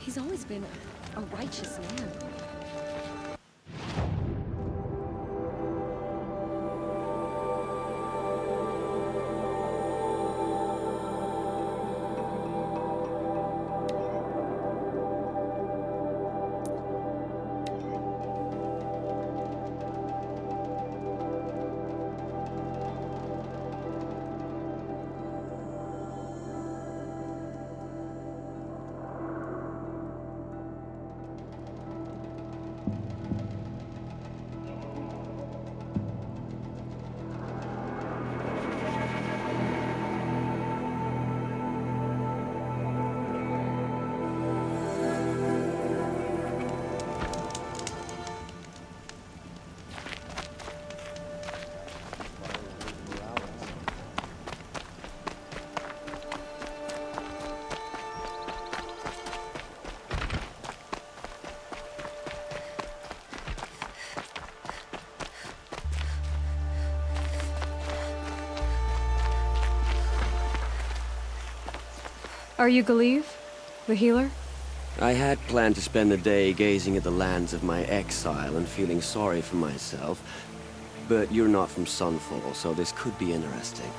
He's always been a righteous man. Are you Galeev? The healer? I had planned to spend the day gazing at the lands of my exile and feeling sorry for myself. But you're not from Sunfall, so this could be interesting.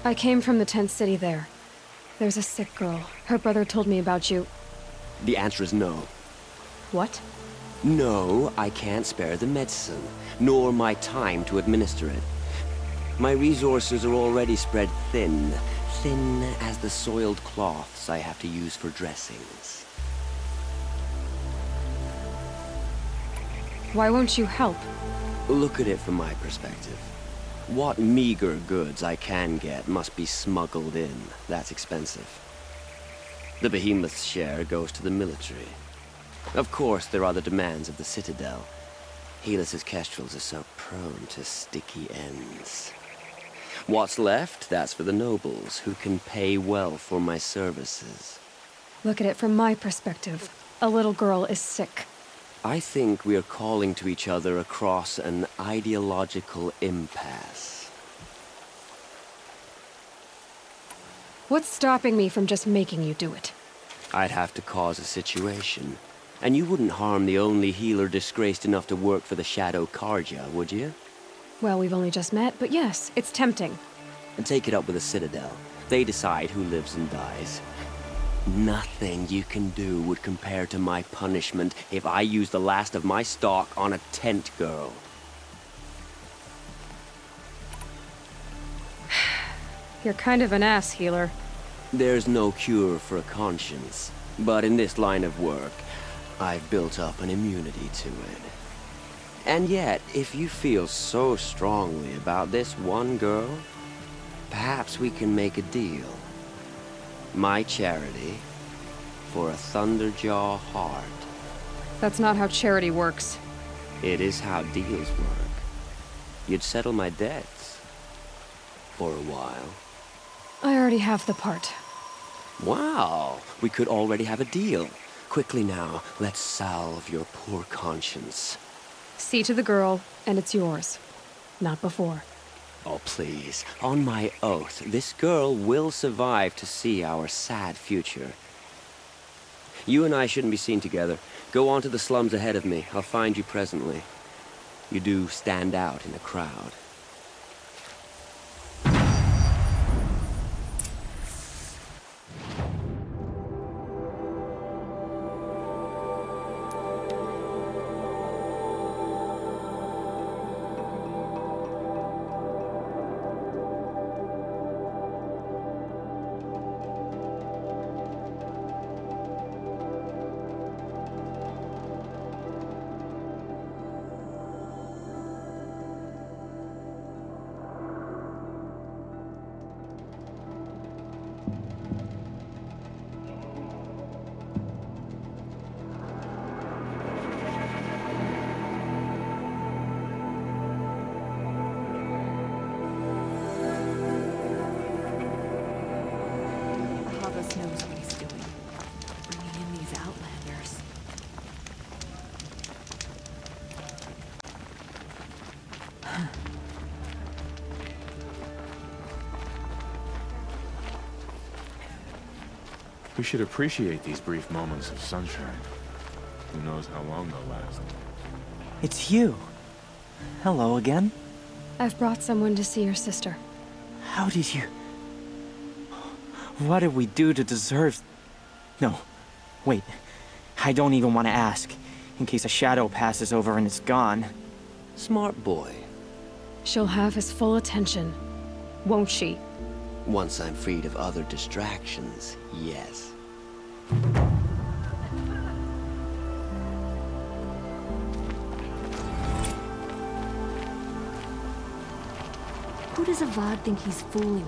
I came from the tent city there. There's a sick girl. Her brother told me about you. The answer is no. What? No, I can't spare the medicine, nor my time to administer it. My resources are already spread thin. Thin as the soiled cloths I have to use for dressings. Why won't you help? Look at it from my perspective. What meager goods I can get must be smuggled in. That's expensive. The Behemoth's share goes to the military. Of course, there are the demands of the Citadel. Helis's kestrels are so prone to sticky ends. What's left, that's for the nobles, who can pay well for my services. Look at it from my perspective. A little girl is sick. I think we are calling to each other across an ideological impasse. What's stopping me from just making you do it? I'd have to cause a situation. And you wouldn't harm the only healer disgraced enough to work for the Shadow Carja, would you? Well, we've only just met, but yes, it's tempting. And take it up with the Citadel. They decide who lives and dies. Nothing you can do would compare to my punishment if I use the last of my stock on a tent girl. You're kind of an ass, healer. There's no cure for a conscience. But in this line of work, I've built up an immunity to it. And yet, if you feel so strongly about this one girl, perhaps we can make a deal. My charity for a Thunderjaw heart. That's not how charity works. It is how deals work. You'd settle my debts. For a while. I already have the part. Wow, we could already have a deal. Quickly now, let's salve your poor conscience. See to the girl, and it's yours. Not before. Oh, please. On my oath, this girl will survive to see our sad future. You and I shouldn't be seen together. Go on to the slums ahead of me. I'll find you presently. You do stand out in a crowd. Havas knows what he's doing. Bringing in these outlanders. We should appreciate these brief moments of sunshine. Who knows how long they'll last. It's you. Hello again. I've brought someone to see your sister. How did you... What did we do to deserve... No. Wait. I don't even want to ask, in case a shadow passes over and it's gone. Smart boy. She'll have his full attention, won't she? Once I'm freed of other distractions, yes. Who does Avad think he's fooling?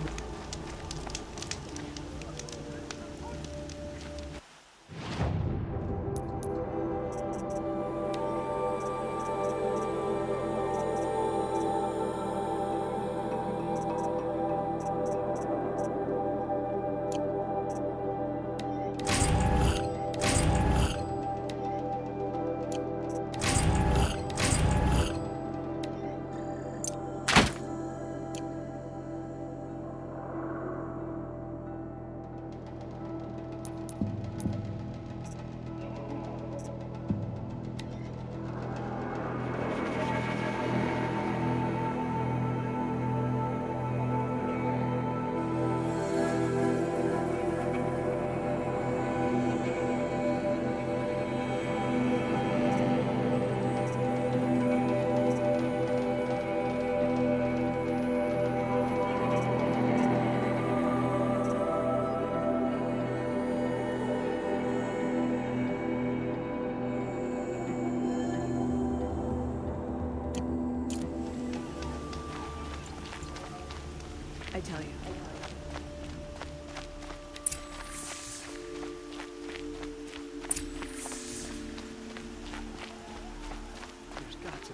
I tell you.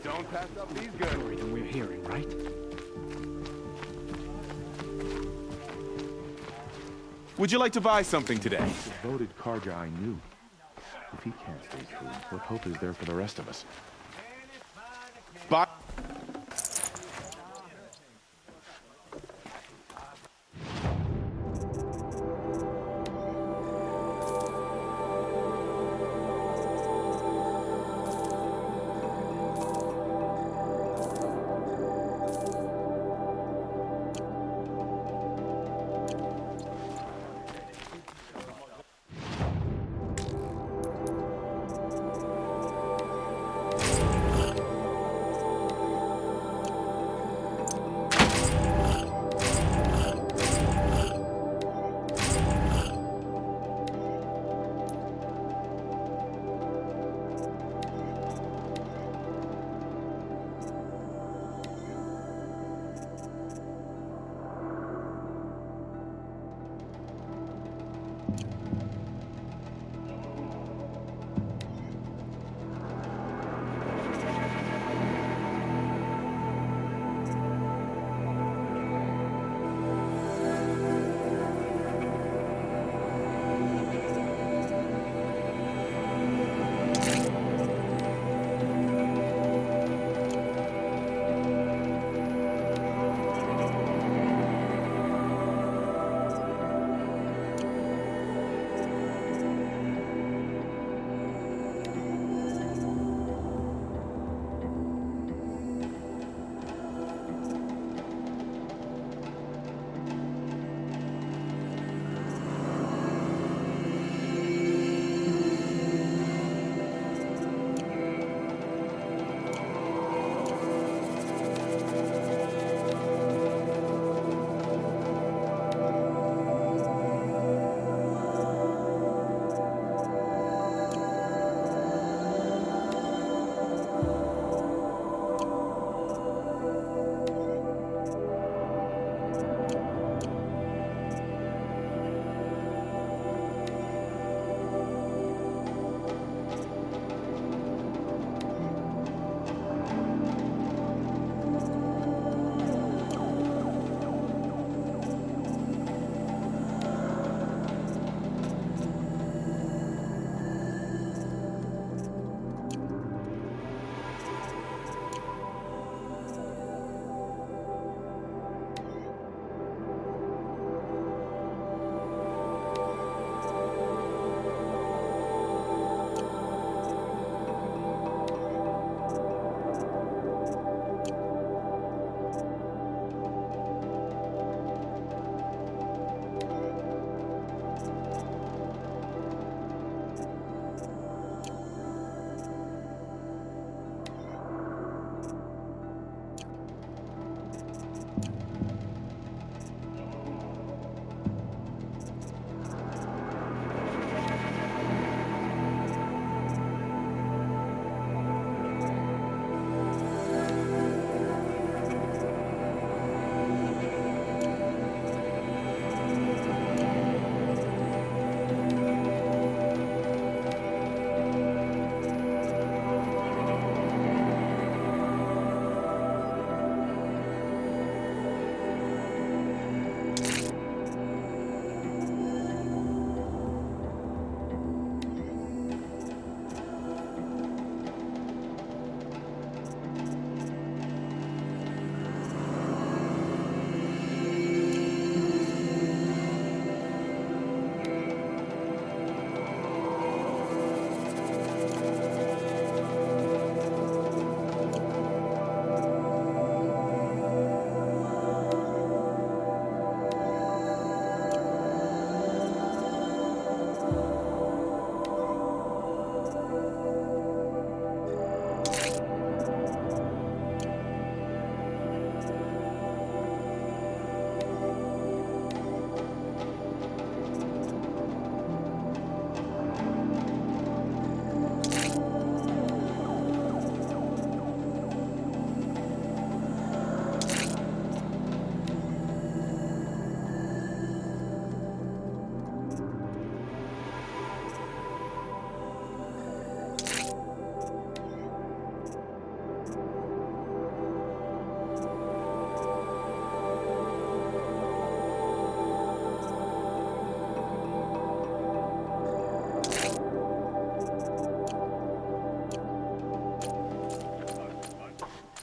Don't pass up these goods. Than we're hearing, right? Would you like to buy something today? The voted Karja I knew. If he can't stay true, what hope is there for the rest of us? Buy.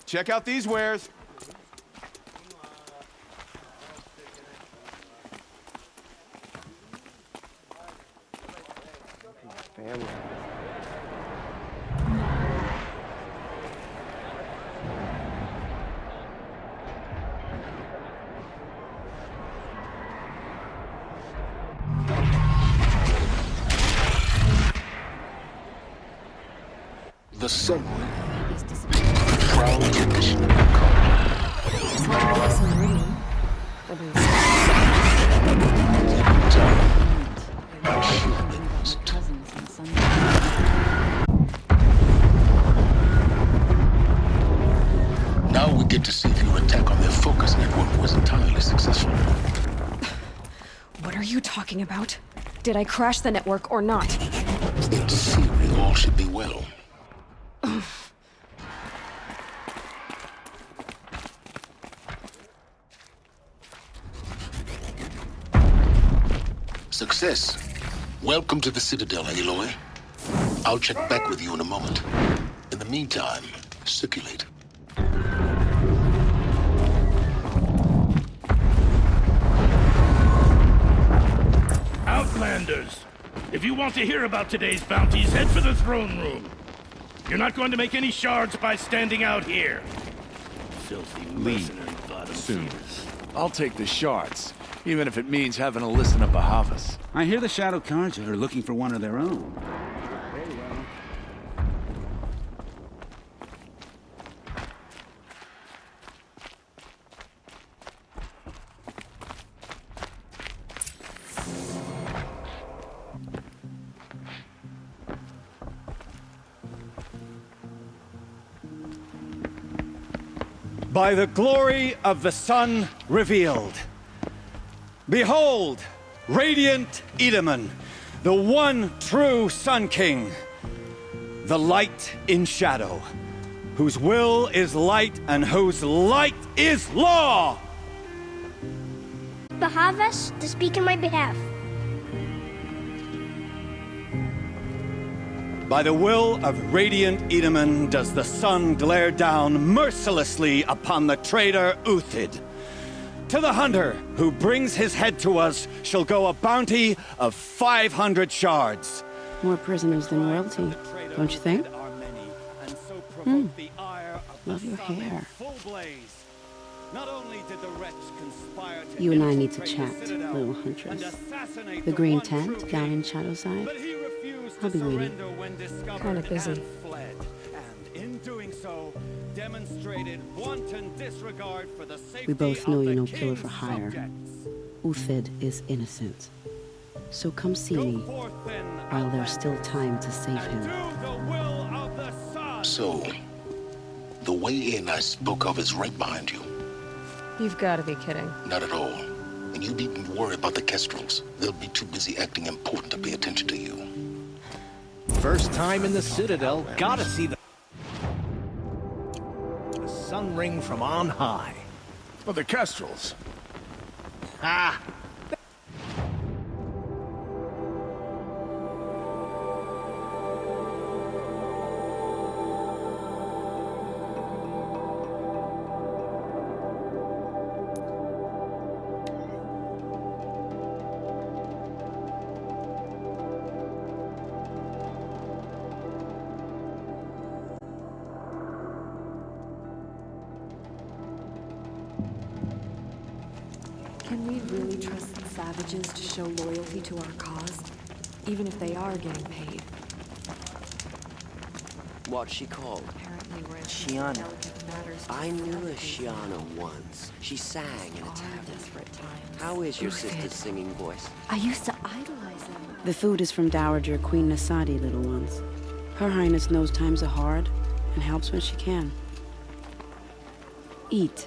Check out these wares. Family. The Sun He's disappeared. proud tradition of the colony. It's not like some meridian. Or the- I'm sure it wasn't. Cousins and sons. Now we get to see if your attack on their focus network was entirely successful. What are you talking about? Did I crash the network or not? In theory, all should be well. Success. Welcome to the Citadel, Aloy. I'll check back with you in a moment. In the meantime, circulate. Outlanders! If you want to hear about today's bounties, head for the throne room. You're not going to make any shards by standing out here. Filthy mercenary bottom Soon. feeders. I'll take the shards, even if it means having to listen to Bahavas. I hear the Shadow Carja are looking for one of their own. By the glory of the sun revealed. Behold, radiant Edaman, the one true Sun King, the light in shadow, whose will is light and whose light is law! Bahavas to speak in my behalf. By the will of radiant Edaman does the sun glare down mercilessly upon the traitor Uthid. To the hunter who brings his head to us shall go a bounty of 500 shards. More prisoners than royalty, don't you think? Love your hair. You and I need to chat, little huntress. The green tent down in Shadowside. I'll be waiting. Kinda busy. And in doing so, demonstrated wanton disregard for the safety We both know of you're the no killer king's for hire. subjects. Uthid is innocent. So come see me Forth then, while there's still time to save and him. do the will of the sun. So, the way in I spoke of is right behind you. You've got to be kidding. Not at all. And you needn't worry about the Kestrels. They'll be too busy acting important to pay attention to you. First time in the Citadel, gotta see the sun ring from on high. Well, the Kestrels. Ah, Can we really trust the savages to show loyalty to our cause? Even if they are getting paid? What's she called? Apparently we're in Shiana. delicate matters. I knew a Shiana once. She sang in a Are tavern. desperate times. How is your Uthid. sister's singing voice? I used to idolize them. The food is from Dowager Queen Nasadi, little ones. Her Highness knows times are hard and helps when she can. Eat,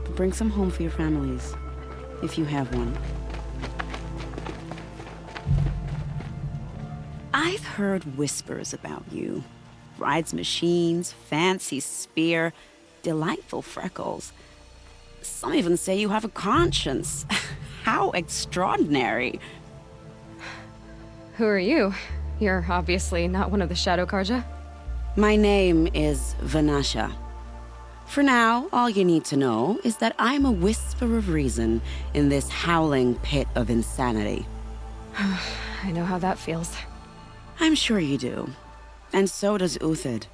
but bring some home for your families, if you have one. I've heard whispers about you. Rides machines, fancy spear, delightful freckles. Some even say you have a conscience. How extraordinary. Who are you? You're obviously not one of the Shadow Carja. My name is Vanasha. For now, all you need to know is that I'm a whisper of reason in this howling pit of insanity. I know how that feels. I'm sure you do. And so does Uthid.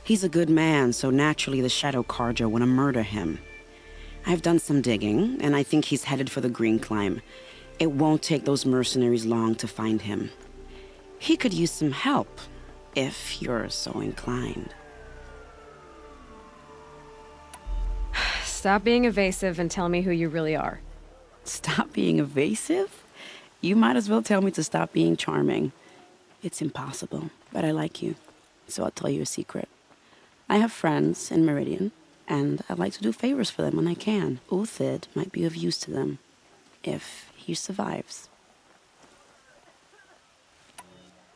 He's a good man, so naturally the Shadow Carja want to murder him. I've done some digging, and I think he's headed for the Green Climb. It won't take those mercenaries long to find him. He could use some help, if you're so inclined. Stop being evasive and tell me who you really are. Stop being evasive? You might as well tell me to stop being charming. It's impossible, but I like you, so I'll tell you a secret. I have friends in Meridian, and I like to do favors for them when I can. Uthid might be of use to them, if he survives.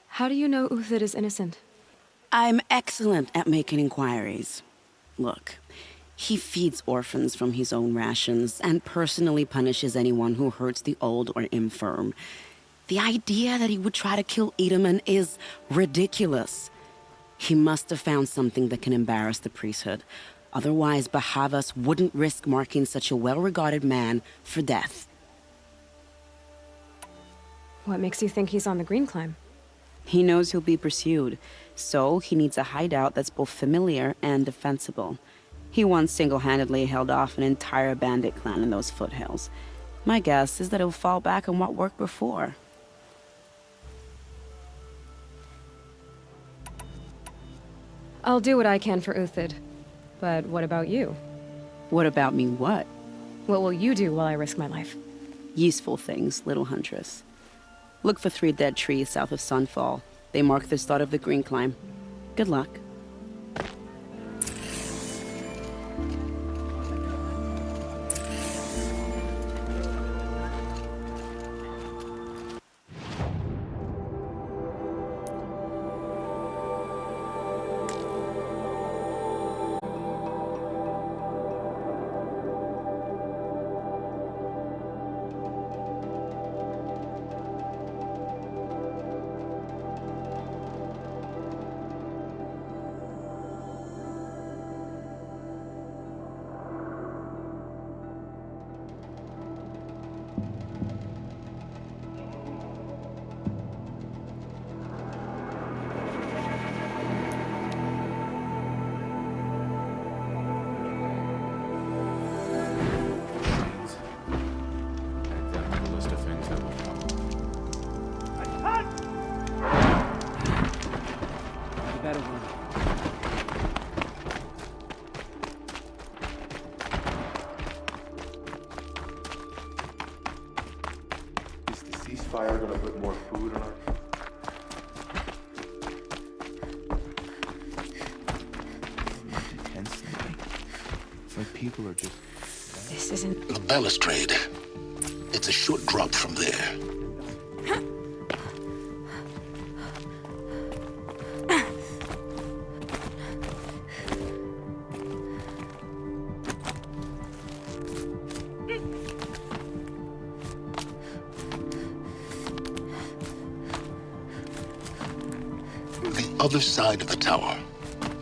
How do you know Uthid is innocent? I'm excellent at making inquiries. Look, he feeds orphans from his own rations and personally punishes anyone who hurts the old or infirm. The idea that he would try to kill Edelman is ridiculous. He must have found something that can embarrass the priesthood. Otherwise, Bahavas wouldn't risk marking such a well-regarded man for death. What makes you think he's on the Green Climb? He knows he'll be pursued, so he needs a hideout that's both familiar and defensible. He once single-handedly held off an entire bandit clan in those foothills. My guess is that he'll fall back on what worked before. I'll do what I can for Uthid. But what about you? What about me what? What will you do while I risk my life? Useful things, little huntress. Look for 3 dead trees south of Sunfall. They mark the start of the Green Climb. Good luck. Ceasefire gonna put more food on our... Tense lately. It's like people are just... This isn't... The balustrade. It's a short drop from there. Other side of the tower.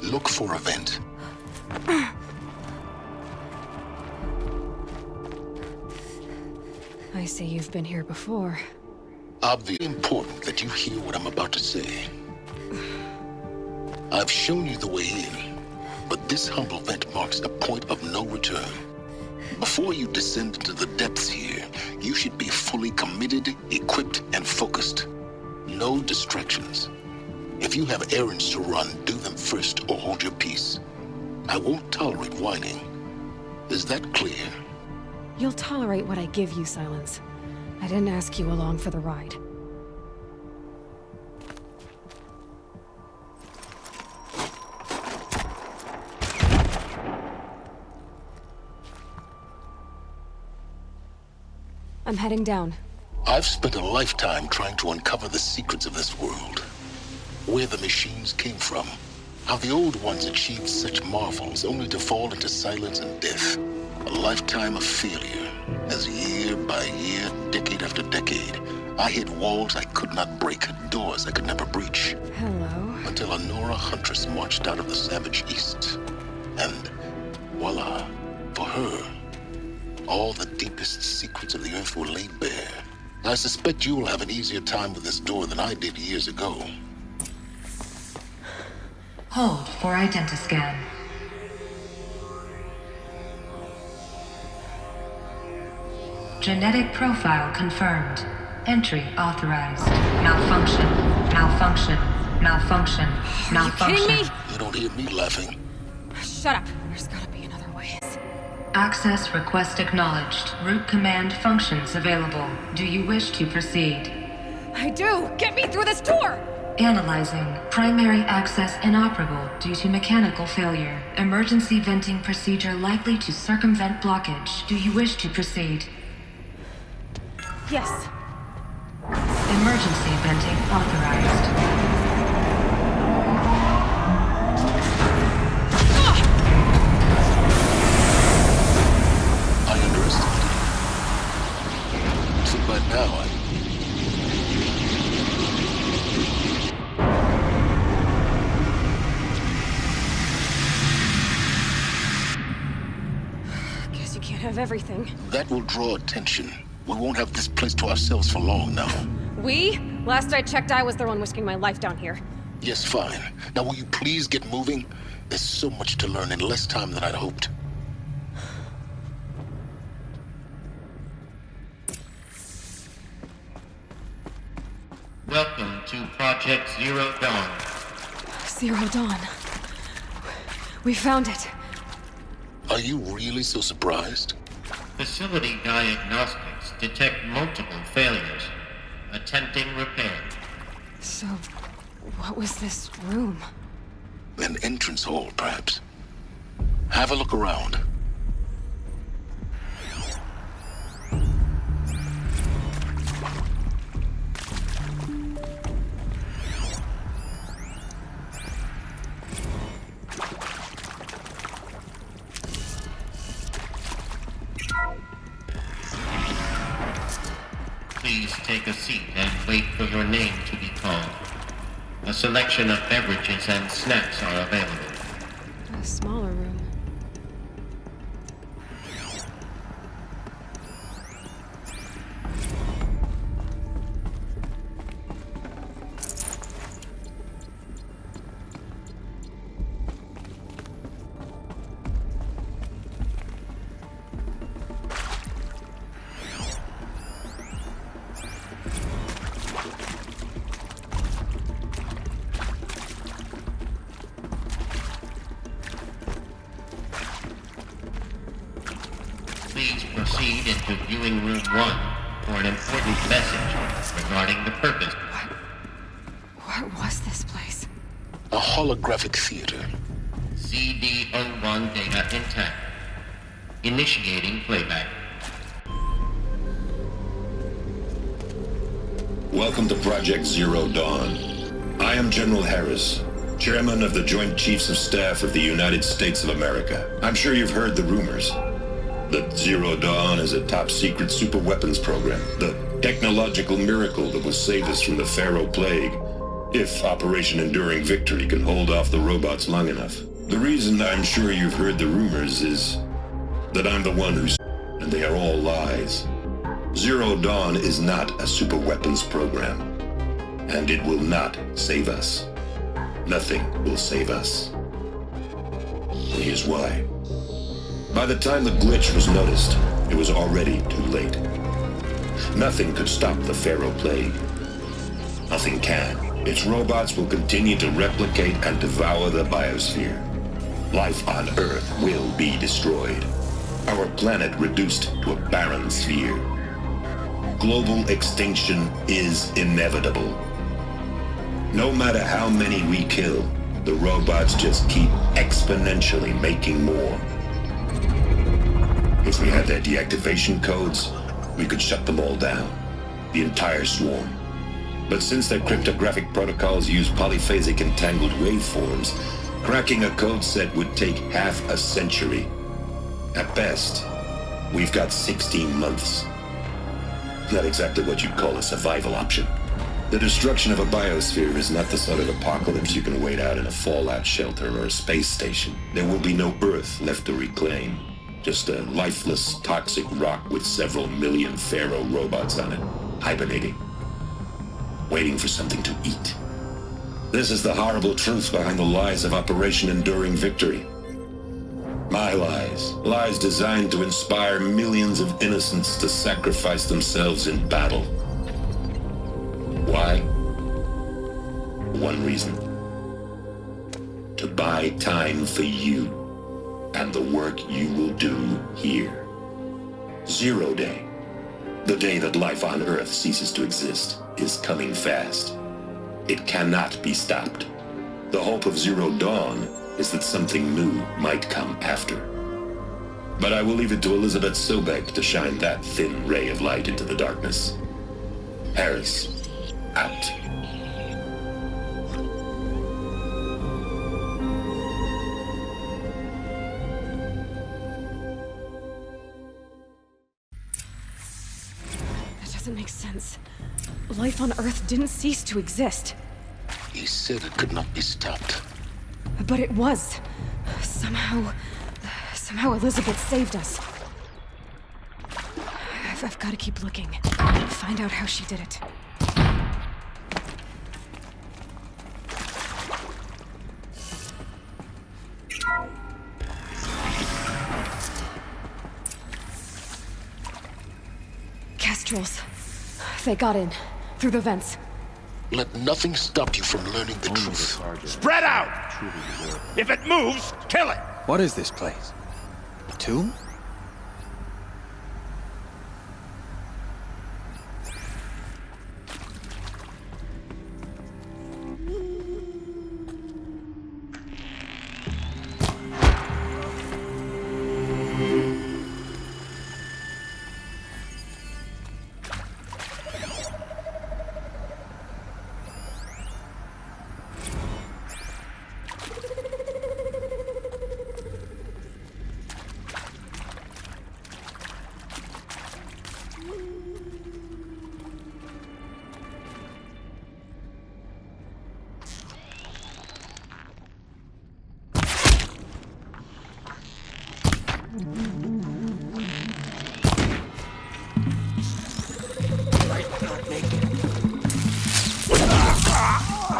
Look for a vent. I see you've been here before. Obviously important that you hear what I'm about to say. I've shown you the way in, but this humble vent marks a point of no return. Before you descend into the depths here, you should be fully committed, equipped, and focused. No distractions. If you have errands to run, do them first or hold your peace. I won't tolerate whining. Is that clear? You'll tolerate what I give you, Silence. I didn't ask you along for the ride. I'm heading down. I've spent a lifetime trying to uncover the secrets of this world. Where the machines came from. How the old ones achieved such marvels only to fall into silence and death. A lifetime of failure. As year by year, decade after decade, I hit walls I could not break, doors I could never breach. Hello. Until a Nora huntress marched out of the savage east. And Voila. For her, all the deepest secrets of the Earth were laid bare. I suspect you'll have an easier time with this door than I did years ago. Hold for identiscan. Genetic profile confirmed. Entry authorized. Malfunction. Malfunction. Malfunction. Malfunction. Are you kidding me? You don't hear me laughing. Shut up. There's gotta be another way. Access request acknowledged. Root command functions available. Do you wish to proceed? I do! Get me through this door! Analyzing. Primary access inoperable due to mechanical failure. Emergency venting procedure likely to circumvent blockage. Do you wish to proceed? Yes. Emergency venting authorized. I underestimated you. So by now, Guess you can't have everything. that will draw attention. We won't have this place to ourselves for long now. We? Last I checked, I was the one risking my life down here. Yes, fine. Now will you please get moving? There's so much to learn in less time than I'd hoped. Welcome to Project Zero Dawn. Zero Dawn. We found it. Are you really so surprised? Facility diagnostics detect multiple failures. Attempting repair. So, what was this room? An entrance hall, perhaps. Have a look around. Please take a seat and wait for your name to be called. A selection of beverages and snacks are available. A smaller room. Please proceed into viewing room 1 for an important message regarding the purpose. What was this place? A holographic theater. CD01 data intact. Initiating playback. Welcome to Project Zero Dawn. I am General Harris, Chairman of the Joint Chiefs of Staff of the United States of America. I'm sure you've heard the rumors that Zero Dawn is a top-secret super-weapons program, the technological miracle that will save us from the Pharaoh Plague, if Operation Enduring Victory can hold off the robots long enough. The reason I'm sure you've heard the rumors is that I'm the one who's... and they are all lies. Zero Dawn is not a super-weapons program, and it will not save us. Nothing will save us. Here's why. By the time the glitch was noticed, it was already too late. Nothing could stop the Pharaoh Plague. Nothing can. Its robots will continue to replicate and devour the biosphere. Life on Earth will be destroyed. Our planet reduced to a barren sphere. Global extinction is inevitable. No matter how many we kill, the robots just keep exponentially making more. If we had their deactivation codes, we could shut them all down. The entire swarm. But since their cryptographic protocols use polyphasic entangled waveforms, cracking a code set would take half a century. At best, we've got 16 months. Not exactly what you'd call a survival option. The destruction of a biosphere is not the sort of apocalypse you can wait out in a fallout shelter or a space station. There will be no Earth left to reclaim. Just a lifeless, toxic rock with several million Pharaoh robots on it, hibernating, waiting for something to eat. This is the horrible truth behind the lies of Operation Enduring Victory. My lies. Lies designed to inspire millions of innocents to sacrifice themselves in battle. Why? One reason. To buy time for you and the work you will do here. Zero Day, the day that life on Earth ceases to exist, is coming fast. It cannot be stopped. The hope of Zero Dawn is that something new might come after. But I will leave it to Elizabeth Sobek to shine that thin ray of light into the darkness. Harris, out. That doesn't make sense. Life on Earth didn't cease to exist. He said it could not be stopped. But it was. Somehow Elizabeth saved us. I've got to keep looking. Find out how she did it. Kestrels. They got in. Through the vents. Let nothing stop you from learning the truth. Spread out! If it moves, kill it! What is this place? A tomb?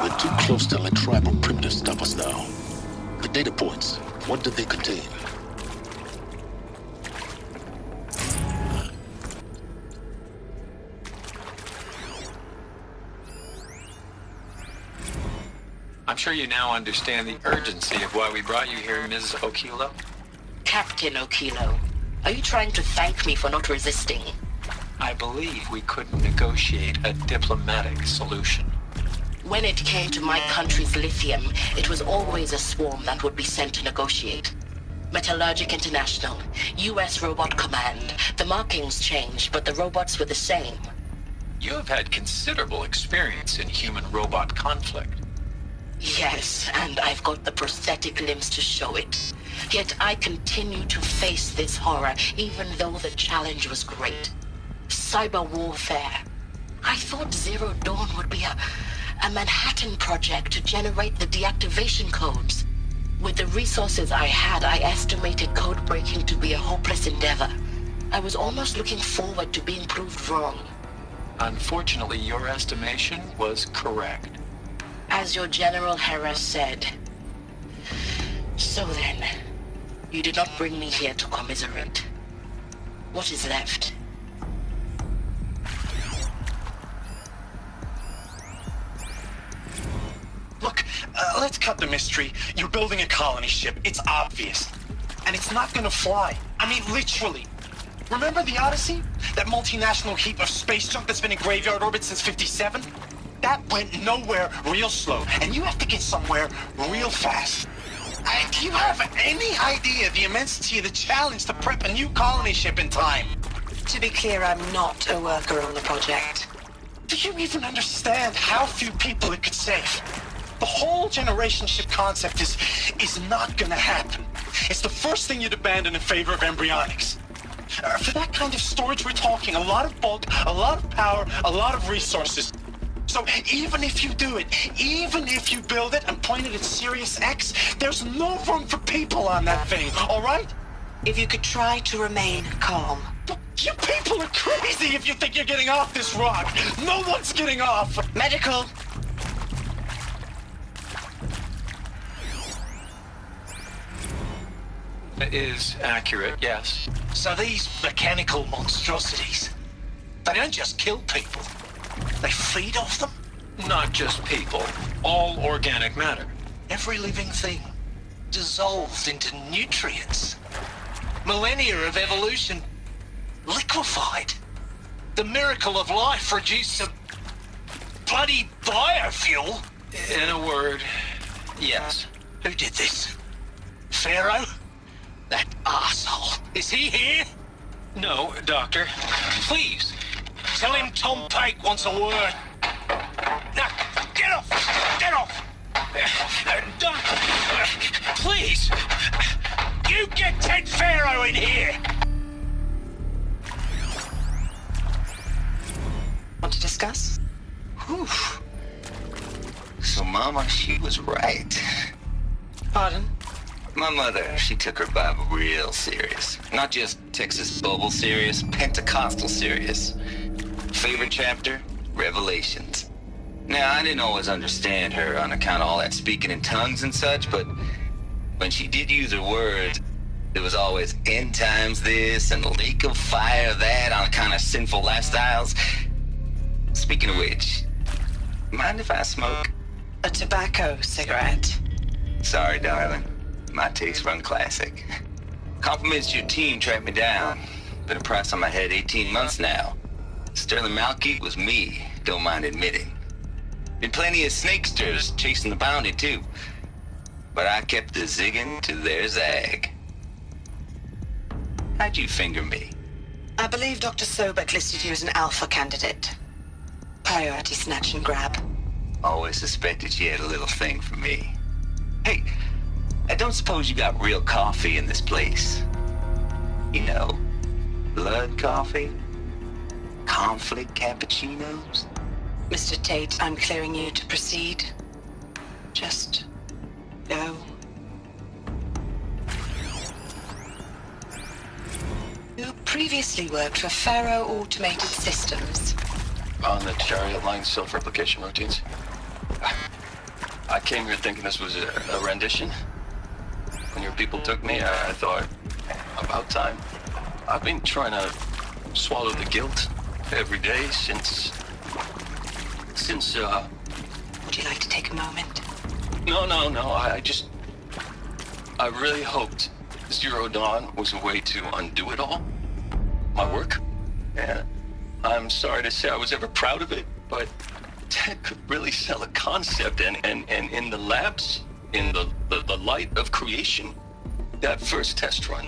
We're too close to let tribal primitives stop us now. The data points, what do they contain? I'm sure you now understand the urgency of why we brought you here, Ms. Okilo. Captain Okilo, are you trying to thank me for not resisting? I believe we couldn't negotiate a diplomatic solution. When it came to my country's lithium, it was always a swarm that would be sent to negotiate. Metallurgic International, U.S. Robot Command. The markings changed, but the robots were the same. You have had considerable experience in human-robot conflict. Yes, and I've got the prosthetic limbs to show it. Yet I continue to face this horror, even though the challenge was great. Cyber warfare. I thought Zero Dawn would be a Manhattan project to generate the deactivation codes. With the resources I had, I estimated code breaking to be a hopeless endeavor. I was almost looking forward to being proved wrong. Unfortunately, your estimation was correct. As your General Hera said. So then, you did not bring me here to commiserate. What is left? Look, let's cut the mystery. You're building a colony ship. It's obvious. And it's not gonna fly. I mean, literally. Remember the Odyssey? That multinational heap of space junk that's been in graveyard orbit since '57? That went nowhere real slow. And you have to get somewhere real fast. Do you have any idea the immensity of the challenge to prep a new colony ship in time? To be clear, I'm not a worker on the project. Do you even understand how few people it could save? The whole generation ship concept is not gonna happen. It's the first thing you'd abandon in favor of embryonics. For that kind of storage we're talking, a lot of bulk, a lot of power, a lot of resources. So even if you do it, even if you build it and point it at Sirius X, there's no room for people on that thing, all right? If you could try to remain calm. You people are crazy if you think you're getting off this rock. No one's getting off. Medical. That is accurate, yes. So these mechanical monstrosities, they don't just kill people. They feed off them. Not just people. All organic matter. Every living thing dissolved into nutrients. Millennia of evolution liquefied. The miracle of life produced some bloody biofuel. In a word, yes. Who did this? Pharaoh? That asshole. Is he here? No, Doctor. Please, tell him Tom Pike wants a word. Now, get off! Get off! Doctor, please! You get Ted Pharaoh in here! Want to discuss? Whew. So Mama, she was right. Pardon? My mother, she took her Bible real serious. Not just Texas Bible serious, Pentecostal serious. Favorite chapter? Revelations. Now, I didn't always understand her on account of all that speaking in tongues and such, but when she did use her words, there was always end times this and lake of fire that on account of sinful lifestyles. Speaking of which, mind if I smoke? A tobacco cigarette. Sorry, darling. My taste run classic. Compliments to your team tracked me down. Been a price on my head 18 months now. Sterling Malkeet was me, don't mind admitting. Been plenty of snakesters chasing the bounty too. But I kept the zigging to their zag. How'd you finger me? I believe Dr. Sobek listed you as an alpha candidate. Priority snatch and grab. Always suspected she had a little thing for me. Hey, I don't suppose you got real coffee in this place. You know, blood coffee? Conflict cappuccinos? Mr. Tate, I'm clearing you to proceed. Just go. You previously worked for Faro Automated Systems. On the Chariot Line self-replication routines. I came here thinking this was a rendition. When your people took me, I thought, about time. I've been trying to swallow the guilt every day since... Would you like to take a moment? No, I really hoped Zero Dawn was a way to undo it all. My work. And I'm sorry to say I was ever proud of it, but Ted could really sell a concept, and in the labs, in the light of creation, that first test run,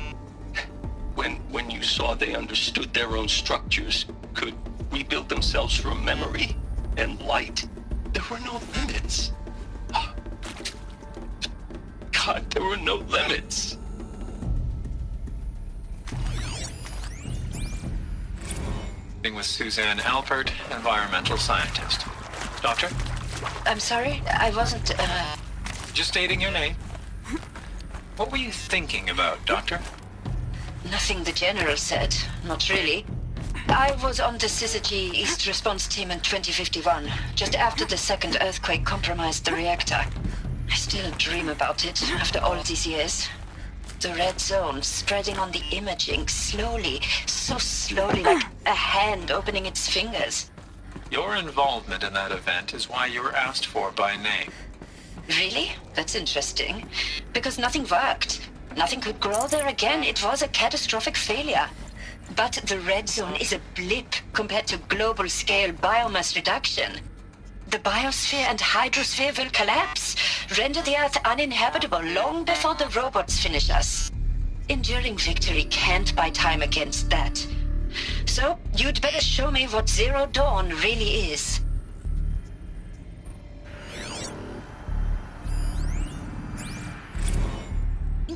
when you saw they understood their own structures, could rebuild themselves from memory and light, there were no limits. God, there were no limits. With Suzanne Alpert, environmental scientist. Doctor? I'm sorry, I wasn't, Just stating your name. What were you thinking about, Doctor? Nothing the General said, not really. I was on the Syzygy East Response Team in 2051, just after the second earthquake compromised the reactor. I still dream about it after all these years. The red zone spreading on the imaging, slowly, so slowly, like a hand opening its fingers. Your involvement in that event is why you were asked for by name. Really? That's interesting. Because nothing worked. Nothing could grow there again. It was a catastrophic failure. But the red zone is a blip compared to global-scale biomass reduction. The biosphere and hydrosphere will collapse, render the Earth uninhabitable long before the robots finish us. Enduring victory can't buy time against that. So, you'd better show me what Zero Dawn really is.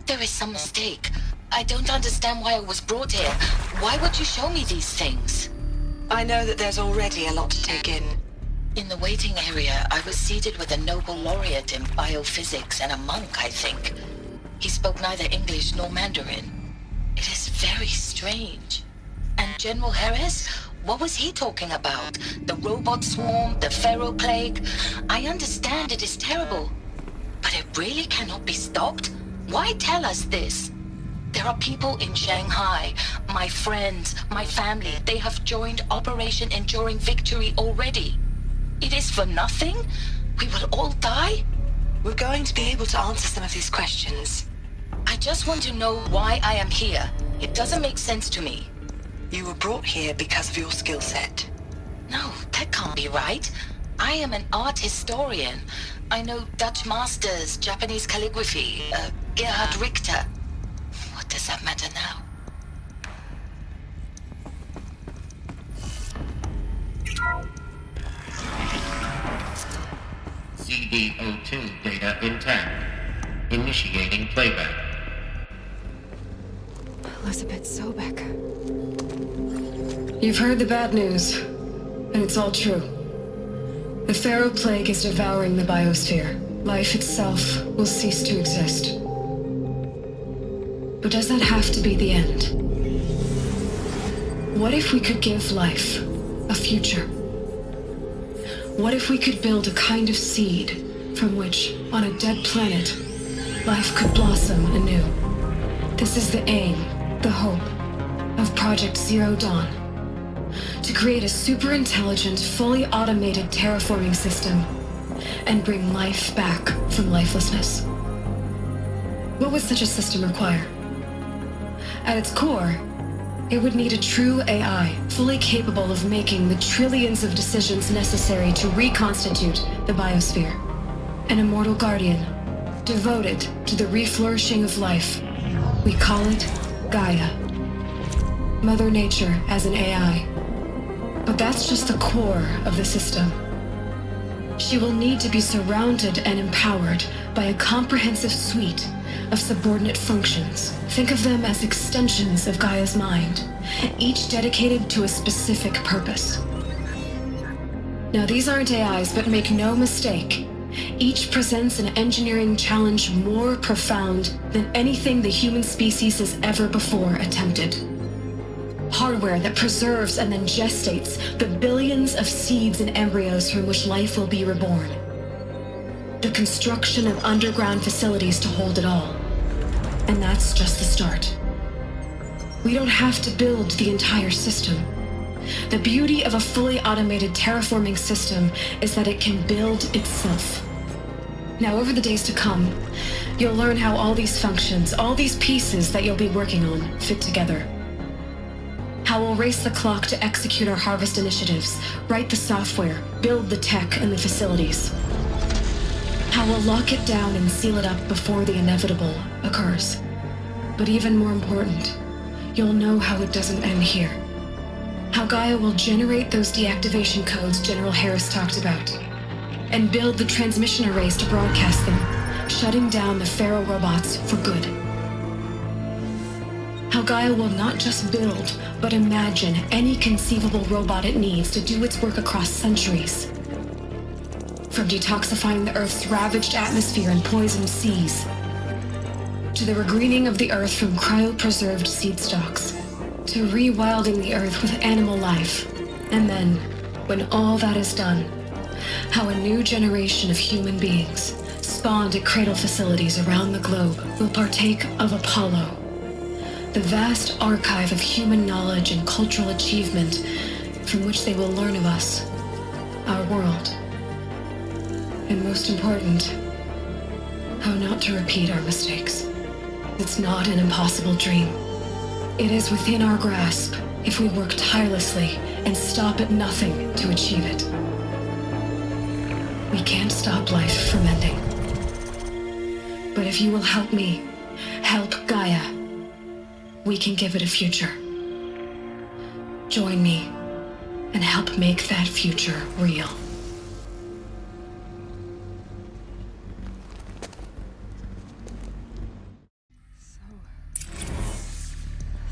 There is some mistake. I don't understand why I was brought here. Why would you show me these things? I know that there's already a lot to take in. In the waiting area, I was seated with a Nobel laureate in biophysics and a monk, I think. He spoke neither English nor Mandarin. It is very strange. And General Harris? What was he talking about? The robot swarm? The Pharaoh plague? I understand it is terrible. But it really cannot be stopped? Why tell us this? There are people in Shanghai, my friends, my family. They have joined Operation Enduring Victory already. It is for nothing? We will all die? We're going to be able to answer some of these questions. I just want to know why I am here. It doesn't make sense to me. You were brought here because of your skill set. No, that can't be right. I am an art historian. I know Dutch masters, Japanese calligraphy, Gerhard Richter. What does that matter now? CD02 data intact. Initiating playback. Elizabeth Sobek. You've heard the bad news, and it's all true. The Pharaoh plague is devouring the biosphere. Life itself will cease to exist. But does that have to be the end? What if we could give life a future? What if we could build a kind of seed from which, on a dead planet, life could blossom anew? This is the aim, the hope, of Project Zero Dawn. To create a super-intelligent, fully automated terraforming system and bring life back from lifelessness. What would such a system require? At its core, it would need a true AI, fully capable of making the trillions of decisions necessary to reconstitute the biosphere. An immortal guardian, devoted to the reflourishing of life. We call it Gaia. Mother Nature as an AI. But that's just the core of the system. She will need to be surrounded and empowered by a comprehensive suite of subordinate functions. Think of them as extensions of Gaia's mind, each dedicated to a specific purpose. Now, these aren't AIs, but make no mistake, each presents an engineering challenge more profound than anything the human species has ever before attempted. Hardware that preserves and then gestates the billions of seeds and embryos from which life will be reborn. The construction of underground facilities to hold it all. And that's just the start. We don't have to build the entire system. The beauty of a fully automated terraforming system is that it can build itself. Now, over the days to come, you'll learn how all these functions, all these pieces that you'll be working on, fit together. How we'll race the clock to execute our harvest initiatives, write the software, build the tech and the facilities. How we'll lock it down and seal it up before the inevitable occurs. But even more important, you'll know how it doesn't end here. How Gaia will generate those deactivation codes General Harris talked about, and build the transmission arrays to broadcast them, shutting down the Pharaoh robots for good. How Gaia will not just build, but imagine any conceivable robot it needs to do its work across centuries. From detoxifying the Earth's ravaged atmosphere and poisoned seas, to the regreening of the Earth from cryopreserved seed stalks, to rewilding the Earth with animal life. And then, when all that is done, how a new generation of human beings, spawned at cradle facilities around the globe, will partake of Apollo, the vast archive of human knowledge and cultural achievement from which they will learn of us, our world. And most important, how not to repeat our mistakes. It's not an impossible dream. It is within our grasp if we work tirelessly and stop at nothing to achieve it. We can't stop life from ending. But if you will help me, help Gaia, we can give it a future. Join me and help make that future real.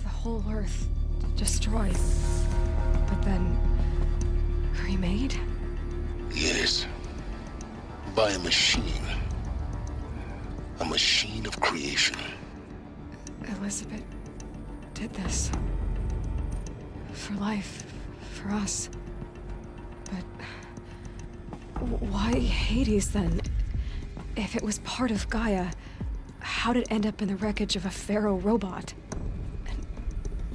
The whole Earth destroyed, but then remade? by a machine. A machine of creation. Elizabeth did this. For life. For us. But... why Hades, then? If it was part of Gaia, how'd it end up in the wreckage of a Pharaoh robot? And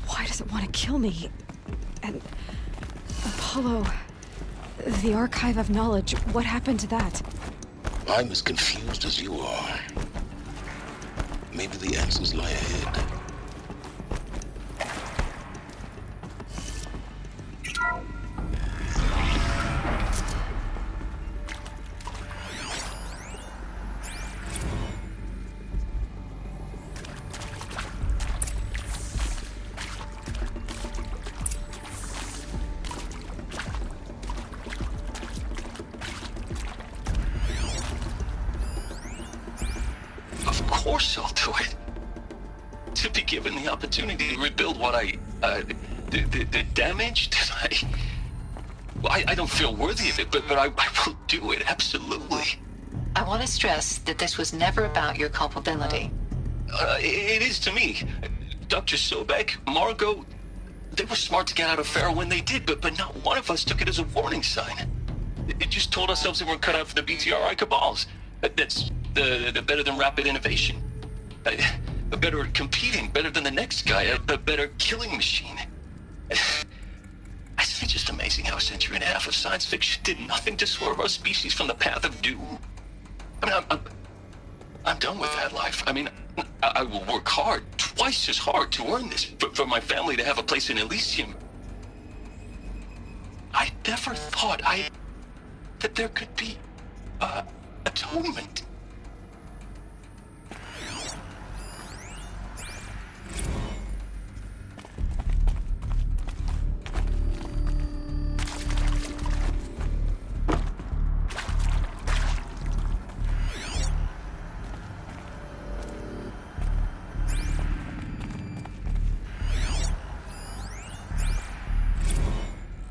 why does it want to kill me? And... Apollo... the Archive of Knowledge, what happened to that? I'm as confused as you are. Maybe the answers lie ahead. Of course I'll do it. To be given the opportunity to rebuild what the damage that I don't feel worthy of it, but I will do it, absolutely. I want to stress that this was never about your culpability. It is to me. Dr. Sobek, Margot, they were smart to get out of Pharaoh when they did, but not one of us took it as a warning sign. It just told ourselves that we're cut out for the BTRI cabals. That's the better than rapid innovation. Better at competing, better than the next guy, a better killing machine. It's just amazing how a century and a half of science fiction did nothing to swerve our species from the path of doom. I mean, I'm done with that life. I mean, I will work hard, twice as hard to earn this, for my family to have a place in Elysium. I never thought that there could be, atonement.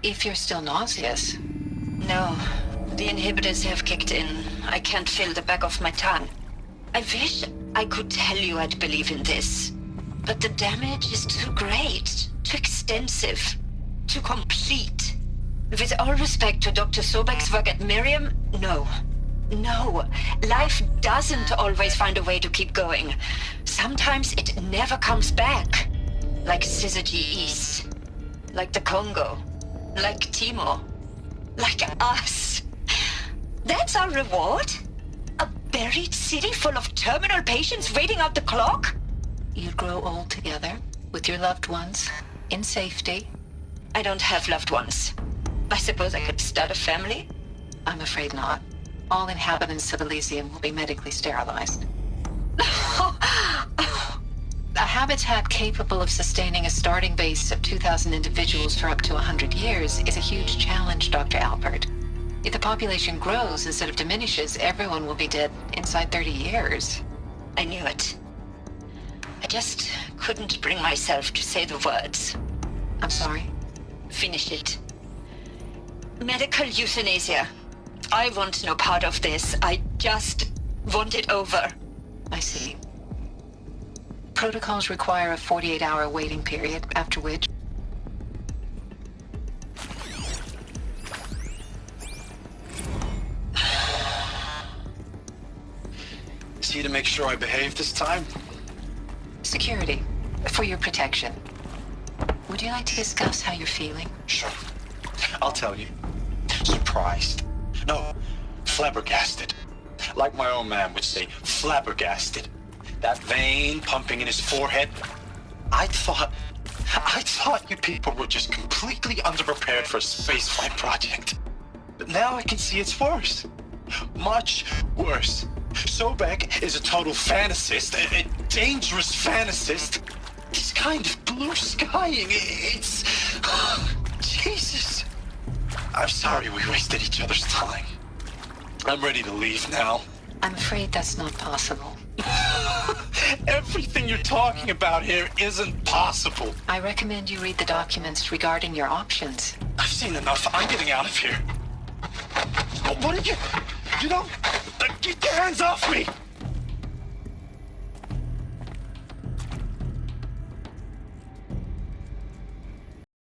If you're still nauseous. No, the inhibitors have kicked in. I can't feel the back of my tongue. I wish I could tell you I'd believe in this. But the damage is too great, too extensive, too complete. With all respect to Dr. Sobek's work at Miriam, no. No, life doesn't always find a way to keep going. Sometimes it never comes back. Like Syzygy East. Like the Congo. Like Timor. Like us. That's our reward? A buried city full of terminal patients waiting out the clock? You'd grow old together, with your loved ones, in safety. I don't have loved ones. I suppose I could start a family? I'm afraid not. All inhabitants of Elysium will be medically sterilized. A habitat capable of sustaining a starting base of 2,000 individuals for up to 100 years is a huge challenge, Dr. Alpert. If the population grows instead of diminishes, everyone will be dead inside 30 years. I knew it. I just couldn't bring myself to say the words. I'm sorry? Finish it. Medical euthanasia. I want no part of this. I just want it over. I see. Protocols require a 48-hour waiting period, after which... See to make sure I behave this time? Security. For your protection. Would you like to discuss how you're feeling? Sure. I'll tell you. Surprised. No, flabbergasted. Like my old man would say, flabbergasted. That vein pumping in his forehead. I thought you people were just completely underprepared for a spaceflight project. But now I can see it's worse. Much worse. Sobek is a total fantasist, a dangerous fantasist. This kind of blue skying, it's... Jesus. I'm sorry we wasted each other's time. I'm ready to leave now. I'm afraid that's not possible. Everything you're talking about here isn't possible. I recommend you read the documents regarding your options. I've seen enough. I'm getting out of here. What did you... You don't... Get your hands off me!